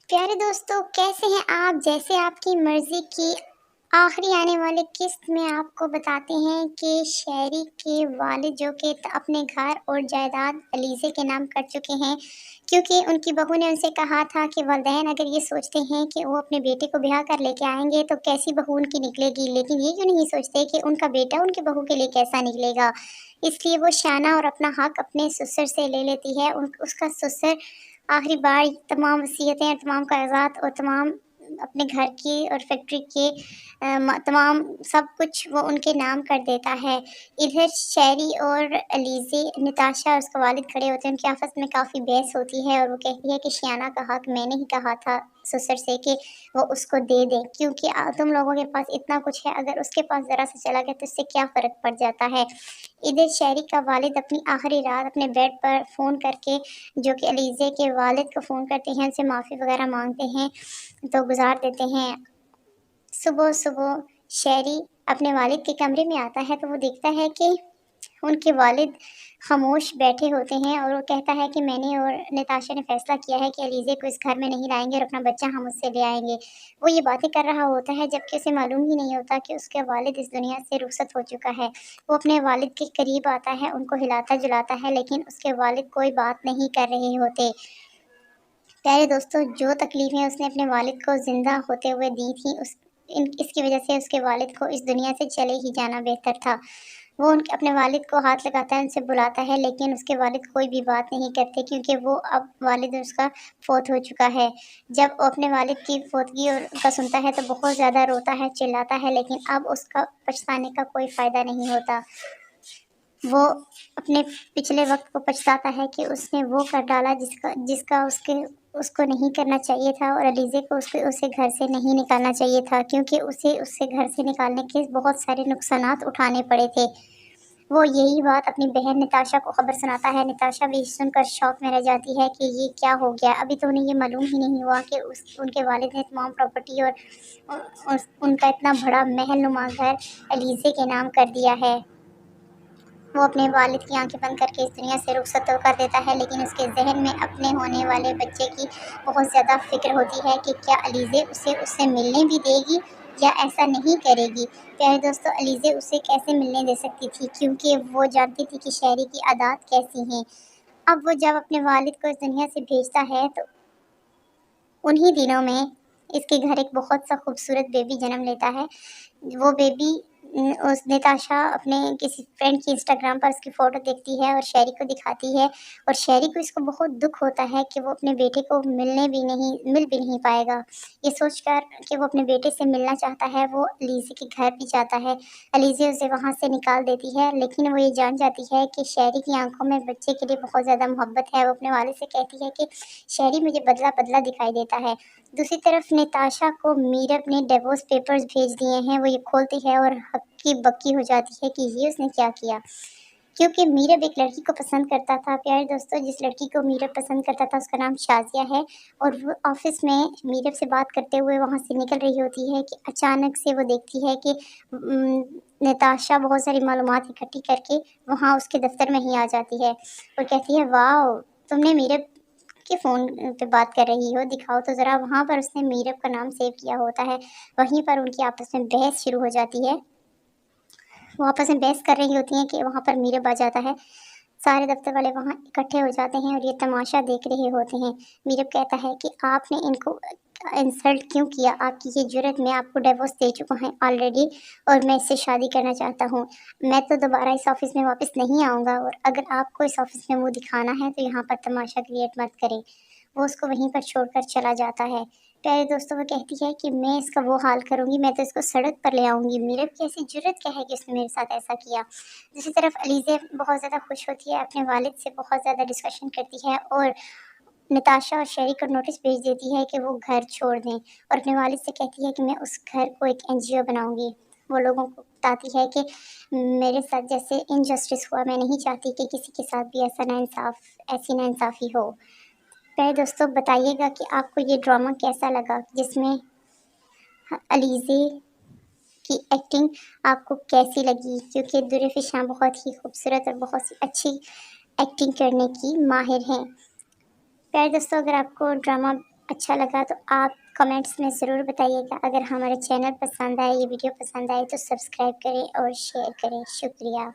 प्यारे दोस्तों, कैसे हैं आप? जैसे आपकी मर्जी की आखिरी आने वाली किस्त में आपको बताते हैं कि शहरी के वालिद जो कि अपने घर और जायदाद अलीज़े के नाम कर चुके हैं, क्योंकि उनकी बहू ने उनसे कहा था कि वालिदैन अगर ये सोचते हैं कि वो अपने बेटे को ब्याह कर लेके आएंगे तो कैसी बहू उनकी निकलेगी, लेकिन ये क्यों नहीं सोचते कि उनका बेटा उनकी बहू के लिए कैसा निकलेगा। इसलिए वो शाना और अपना हक अपने ससुर से ले लेती है। उसका ससुर आखिरी बार तमाम वसीयतें और तमाम कागज़ात और तमाम अपने घर की और फैक्ट्री के तमाम सब कुछ वो उनके नाम कर देता है। इधर शैरी और अलीज़े, नताशा और उसका वालिद खड़े होते हैं, उनकी आपस में काफ़ी बहस होती है और वो कहती है कि शियाना का हक मैंने ही कहा था ससुर से कि वो उसको दे दें, क्योंकि तुम लोगों के पास इतना कुछ है, अगर उसके पास ज़रा सा चला गया तो इससे क्या फ़र्क पड़ जाता है। इधर शहरी का वालिद अपनी आखिरी रात अपने बेड पर फ़ोन करके, जो कि अलीज़े के वालिद को फ़ोन करते हैं, उनसे माफ़ी वगैरह माँगते हैं, तो गुज़ार देते हैं। सुबह-सुबह शहरी अपने वालिद के कमरे में आता है तो वो देखता है कि उनके वालिद खामोश बैठे होते हैं और वो कहता है कि मैंने और नताशा ने फ़ैसला किया है कि अलीज़े को इस घर में नहीं लाएँगे और अपना बच्चा हम उससे ले आएँगे। वो ये बातें कर रहा होता है जबकि उसे मालूम ही नहीं होता कि उसके वालिद इस दुनिया से रुखसत हो चुका है। वो अपने वालिद के करीब आता है, उनको हिलाता-जुलाता है, लेकिन उसके वालिद कोई बात नहीं कर रहे होते। प्यारे दोस्तों, जो तकलीफ़ें उसने अपने वालिद को ज़िंदा होते हुए दी थी, इसकी वजह से उसके वालिद को इस दुनिया से चले ही जाना बेहतर था। वो उनके अपने वालिद को हाथ लगाता है, उनसे बुलाता है, लेकिन उसके वालिद कोई भी बात नहीं करते, क्योंकि वो अब वालिद उसका फ़ौत हो चुका है। जब वो अपने वालिद की फ़ौतगी और का सुनता है तो बहुत ज़्यादा रोता है, चिल्लाता है, लेकिन अब उसका पछताने का कोई फ़ायदा नहीं होता। वो अपने पिछले वक़्त को पछताता है कि उसने वो कर डाला जिसका जिसका उसके उसको नहीं करना चाहिए था, और अलीज़े को उसे घर से नहीं निकालना चाहिए था, क्योंकि उससे घर से निकालने के बहुत सारे नुकसानात उठाने पड़े थे। वो यही बात अपनी बहन नताशा को खबर सुनाता है। नताशा भी सुनकर शॉक में रह जाती है कि ये क्या हो गया? अभी तो उन्हें ये मालूम ही नहीं हुआ कि उनके वालिद ने तमाम प्रॉपर्टी और उनका इतना बड़ा महल नुमा घर अलीज़े के नाम कर दिया है। वो अपने वालिद की आंखें बंद करके इस दुनिया से रुखसत तो कर देता है, लेकिन उसके जहन में अपने होने वाले बच्चे की बहुत ज़्यादा फ़िक्र होती है कि क्या अलीज़े उसे उससे मिलने भी देगी या ऐसा नहीं करेगी। प्यारे दोस्तों, अलीज़े उसे कैसे मिलने दे सकती थी, क्योंकि वो जानती थी कि शहरी की आदत कैसी हैं। अब वो जब अपने वालिद को इस दुनिया से भेजता है तो उन्हीं दिनों में इसके घर एक बहुत सा खूबसूरत बेबी जन्म लेता है। वो बेबी उस नताशा अपने किसी फ्रेंड की इंस्टाग्राम पर उसकी फ़ोटो देखती है और शैरी को दिखाती है, और शैरी को इसको बहुत दुःख होता है कि वो अपने बेटे को मिल भी नहीं पाएगा। ये सोचकर कि वो अपने बेटे से मिलना चाहता है, वो अलीज़े के घर भी जाता है। अलीज़े उसे वहाँ से निकाल देती है, लेकिन वो ये जान जाती है कि शैरी की आँखों में बच्चे के लिए बहुत ज़्यादा मोहब्बत है। वो अपने वालिद से कहती है कि शैरी मुझे बदला-बदला दिखाई देता है। दूसरी तरफ नताशा को मीरब ने डिवोर्स पेपर्स भेज दिए हैं। वो ये खोलती है और हक्की-बक्की हो जाती है कि ये उसने क्या किया। क्योंकि मीरब एक लड़की को पसंद करता था। प्यारे दोस्तों, जिस लड़की को मीरब पसंद करता था उसका नाम शाज़िया है, और वो ऑफ़िस में मीरब से बात करते हुए वहाँ से निकल रही होती है कि अचानक से वो देखती है कि नताशा बहुत सारी मालूमात इकट्ठी करके वहाँ उसके दफ़्तर में ही आ जाती है और कहती है, वाओ! तुमने मीरब के फ़ोन पे बात कर रही हो, दिखाओ तो ज़रा। वहाँ पर उसने मीरब का नाम सेव किया होता है। वहीं पर उनकी आपस में बहस शुरू हो जाती है। वो आपस में बहस कर रही होती हैं कि वहाँ पर मीरब आ जाता है। सारे दफ्तर वाले वहाँ इकट्ठे हो जाते हैं और ये तमाशा देख रहे होते हैं। मीरब कहता है कि आपने इनको इंसल्ट क्यों किया? आपकी ये जुर्रत, मैं आपको डिवोर्स दे चुका हूँ ऑलरेडी और मैं इससे शादी करना चाहता हूँ। मैं तो दोबारा इस ऑफ़िस में वापस नहीं आऊँगा, और अगर आपको इस ऑफ़िस में मुँह दिखाना है तो यहाँ पर तमाशा क्रिएट मत करें। वो उसको वहीं पर छोड़कर चला जाता है। प्यारे दोस्तों, वो कहती है कि मैं इसका वो हाल करूँगी, मैं तो इसको सड़क पर ले आऊँगी। मीरब की ऐसी जुर्रत क्या है कि उसने मेरे साथ ऐसा किया। दूसरी तरफ अलीज़े बहुत ज़्यादा खुश होती है, अपने वालिद से बहुत ज़्यादा डिस्कशन करती है और नताशा और शेरी को नोटिस भेज देती है कि वो घर छोड़ दें, और अपने वालिद से कहती है कि मैं उस घर को एक एनजीओ बनाऊँगी। वो लोगों को बताती है कि मेरे साथ जैसे इनजस्टिस हुआ, मैं नहीं चाहती कि किसी के साथ भी ऐसी नाइंसाफ़ी हो। प्यारे दोस्तों, बताइएगा कि आपको ये ड्रामा कैसा लगा, जिसमें अलीज़े की एक्टिंग आपको कैसी लगी? क्योंकि दुर्फ़िशां बहुत ही खूबसूरत और बहुत ही अच्छी एक्टिंग करने की माहिर हैं। प्यारे दोस्तों, अगर आपको ड्रामा اچھا لگا تو آپ کمنٹس میں ضرور بتائیے گا۔ اگر ہمارے چینل پسند آئے، یہ ویڈیو پسند آئے تو سبسکرائب کریں اور شیئر کریں۔ شکریہ۔